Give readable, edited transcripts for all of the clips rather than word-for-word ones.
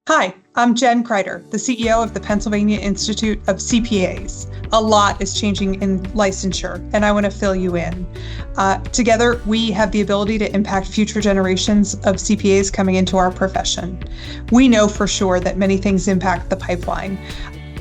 Hi, I'm Jen Cryder, the CEO of the Pennsylvania Institute of CPAs. A lot is changing in licensure, and I want to fill you in. Together, we have the ability to impact future generations of CPAs coming into our profession. We know for sure that many things impact the pipeline.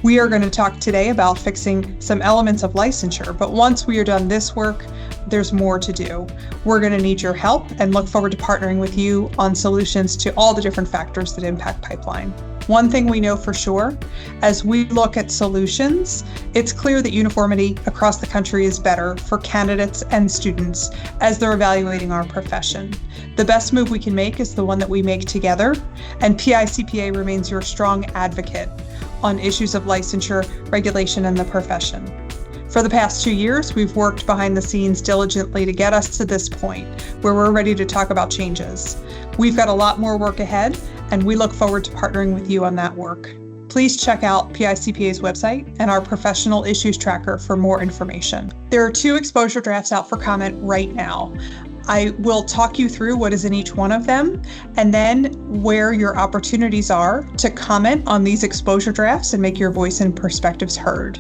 We are going to talk today about fixing some elements of licensure, but once we are done this work, there's more to do. We're going to need your help and look forward to partnering with you on solutions to all the different factors that impact pipeline. One thing we know for sure, as we look at solutions, it's clear that uniformity across the country is better for candidates and students as they're evaluating our profession. The best move we can make is the one that we make together, and PICPA remains your strong advocate on issues of licensure, regulation, and the profession. For the past 2 years, we've worked behind the scenes diligently to get us to this point where we're ready to talk about changes. We've got a lot more work ahead, and we look forward to partnering with you on that work. Please check out PICPA's website and our professional issues tracker for more information. There are 2 exposure drafts out for comment right now. I will talk you through what is in each one of them, and then where your opportunities are to comment on these exposure drafts and make your voice and perspectives heard.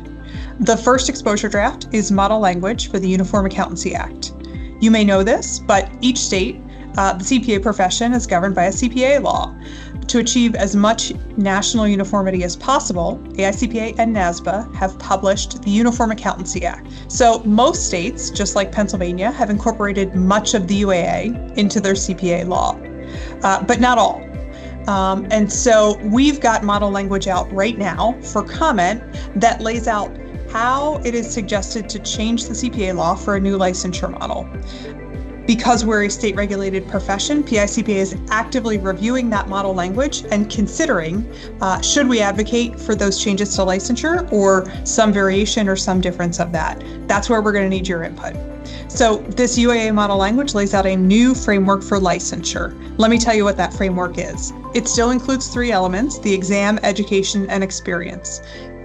The first exposure draft is model language for the Uniform Accountancy Act. You may know this, but each state, the CPA profession is governed by a CPA law. To achieve as much national uniformity as possible, AICPA and NASBA have published the Uniform Accountancy Act. So most states, just like Pennsylvania, have incorporated much of the UAA into their CPA law, but not all. And so we've got model language out right now for comment that lays out how it is suggested to change the CPA law for a new licensure model. Because we're a state-regulated profession, PICPA is actively reviewing that model language and considering should we advocate for those changes to licensure or some variation or some difference of that. That's where we're going to need your input. So this UAA model language lays out a new framework for licensure. Let me tell you what that framework is. It still includes 3 elements: the exam, education, and experience.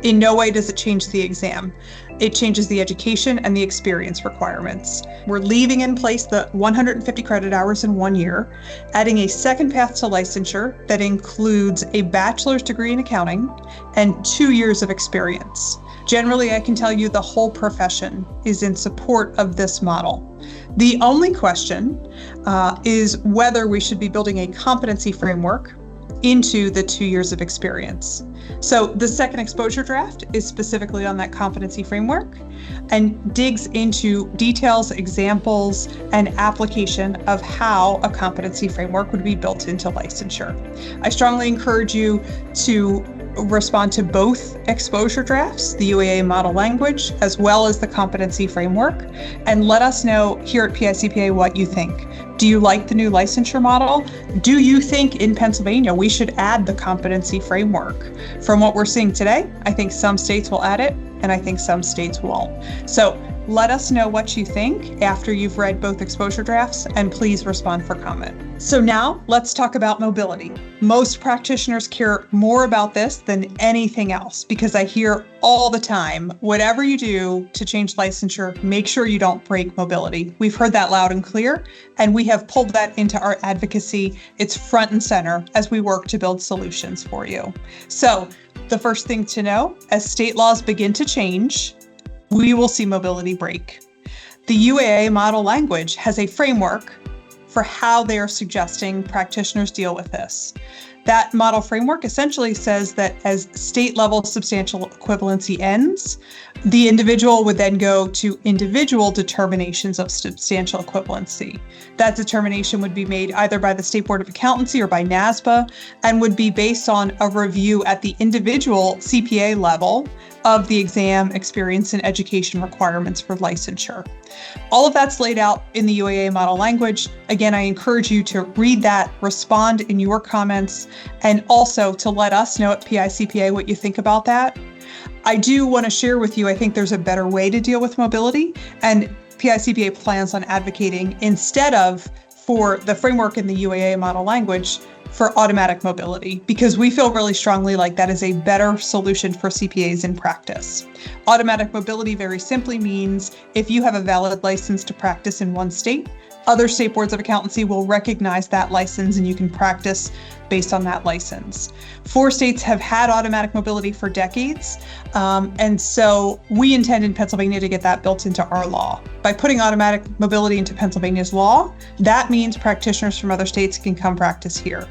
In no way does it change the exam. It changes the education and the experience requirements. We're leaving in place the 150 credit hours in 1 year, adding a second path to licensure that includes a bachelor's degree in accounting and 2 years of experience. Generally, I can tell you the whole profession is in support of this model. The only question is whether we should be building a competency framework into the 2 years of experience. So the second exposure draft is specifically on that competency framework and digs into details, examples, and application of how a competency framework would be built into licensure. I strongly encourage you to respond to both exposure drafts, the UAA model language, as well as the competency framework, and let us know here at PICPA what you think. Do you like the new licensure model? Do you think in Pennsylvania we should add the competency framework? From what we're seeing today, I think some states will add it, and I think some states won't. So let us know what you think after you've read both exposure drafts, and please respond for comment. So now let's talk about mobility. Most practitioners care more about this than anything else because I hear all the time, whatever you do to change licensure, make sure you don't break mobility. We've heard that loud and clear, and we have pulled that into our advocacy. It's front and center as we work to build solutions for you. So the first thing to know, as state laws begin to change, we will see mobility break. The UAA model language has a framework for how they are suggesting practitioners deal with this. That model framework essentially says that as state-level substantial equivalency ends, the individual would then go to individual determinations of substantial equivalency. That determination would be made either by the State Board of Accountancy or by NASBA and would be based on a review at the individual CPA level of the exam, experience, and education requirements for licensure. All of that's laid out in the UAA model language. Again, I encourage you to read that, respond in your comments, and also to let us know at PICPA what you think about that. I do want to share with you, I think there's a better way to deal with mobility, and PICPA plans on advocating instead of for the framework in the UAA model language for automatic mobility, because we feel really strongly like that is a better solution for CPAs in practice. Automatic mobility very simply means if you have a valid license to practice in one state, Other state boards of accountancy will recognize that license and you can practice based on that license. 4 states have had automatic mobility for decades, and so we intend in Pennsylvania to get that built into our law. By putting automatic mobility into Pennsylvania's law, that means practitioners from other states can come practice here.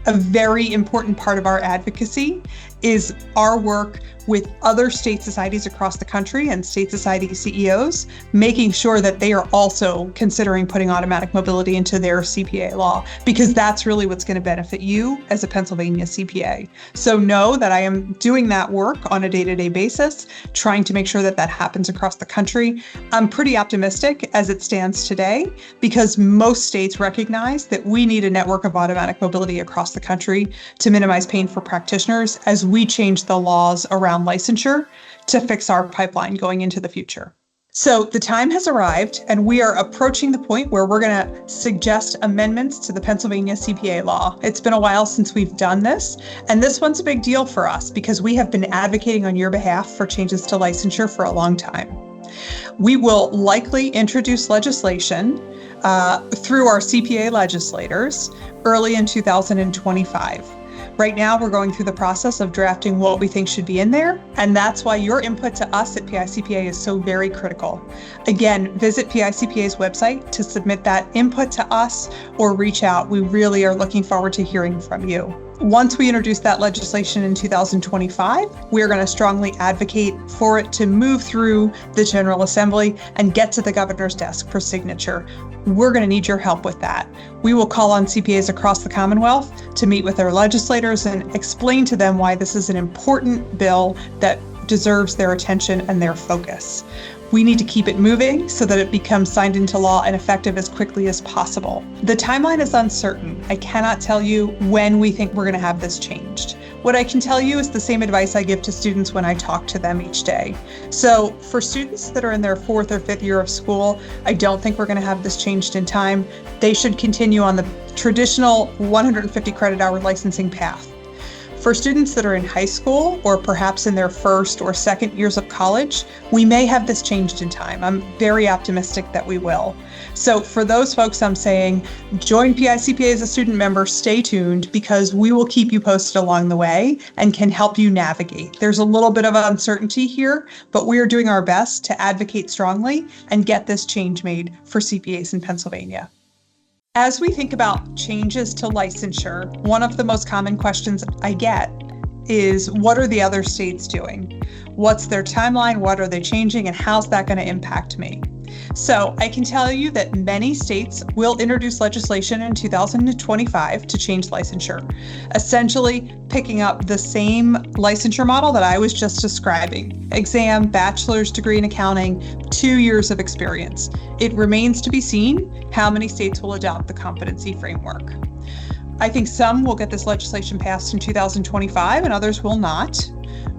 A very important part of our advocacy is our work with other state societies across the country and state society CEOs, making sure that they are also considering putting automatic mobility into their CPA law, because that's really what's going to benefit you as a Pennsylvania CPA. So know that I am doing that work on a day-to-day basis, trying to make sure that that happens across the country. I'm pretty optimistic as it stands today, because most states recognize that we need a network of automatic mobility across the country to minimize pain for practitioners as we change the laws around licensure to fix our pipeline going into the future. So the time has arrived, and we are approaching the point where we're going to suggest amendments to the Pennsylvania CPA law. It's been a while since we've done this, and this one's a big deal for us because we have been advocating on your behalf for changes to licensure for a long time. We will likely introduce legislation through our CPA legislators early in 2025. Right now, we're going through the process of drafting what we think should be in there, and that's why your input to us at PICPA is so very critical. Again, visit PICPA's website to submit that input to us or reach out. We really are looking forward to hearing from you. Once we introduce that legislation in 2025, we're going to strongly advocate for it to move through the General Assembly and get to the governor's desk for signature. We're going to need your help with that. We will call on CPAs across the Commonwealth to meet with their legislators and explain to them why this is an important bill that deserves their attention and their focus. We need to keep it moving so that it becomes signed into law and effective as quickly as possible. The timeline is uncertain. I cannot tell you when we think we're going to have this changed. What I can tell you is the same advice I give to students when I talk to them each day. So for students that are in their 4th or 5th year of school, I don't think we're going to have this changed in time. They should continue on the traditional 150 credit hour licensing path. For students that are in high school or perhaps in their 1st or 2nd years of college, we may have this changed in time. I'm very optimistic that we will. So for those folks, I'm saying join PICPA as a student member, stay tuned, because we will keep you posted along the way and can help you navigate. There's a little bit of uncertainty here, but we are doing our best to advocate strongly and get this change made for CPAs in Pennsylvania. As we think about changes to licensure, one of the most common questions I get is, what are the other states doing? What's their timeline? What are they changing? And how's that going to impact me? So I can tell you that many states will introduce legislation in 2025 to change licensure, essentially picking up the same licensure model that I was just describing. Exam, bachelor's degree in accounting, 2 years of experience. It remains to be seen how many states will adopt the competency framework. I think some will get this legislation passed in 2025 and others will not.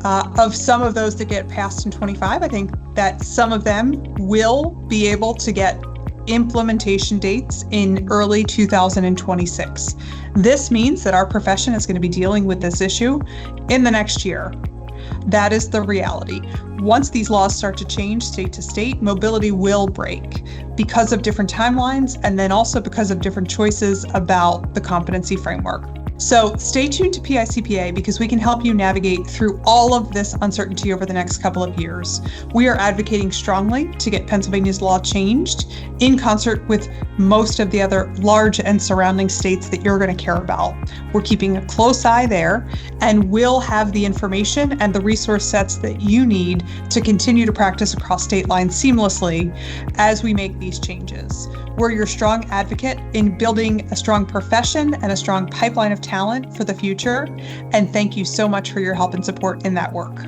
Of some of those that get passed in 25, I think that some of them will be able to get implementation dates in early 2026. This means that our profession is going to be dealing with this issue in the next year. That is the reality. Once these laws start to change state to state, mobility will break because of different timelines and then also because of different choices about the competency framework. So stay tuned to PICPA because we can help you navigate through all of this uncertainty over the next couple of years. We are advocating strongly to get Pennsylvania's law changed in concert with most of the other large and surrounding states that you're going to care about. We're keeping a close eye there, and we'll have the information and the resource sets that you need to continue to practice across state lines seamlessly as we make these changes. We're your strong advocate in building a strong profession and a strong pipeline of talent for the future. And thank you so much for your help and support in that work.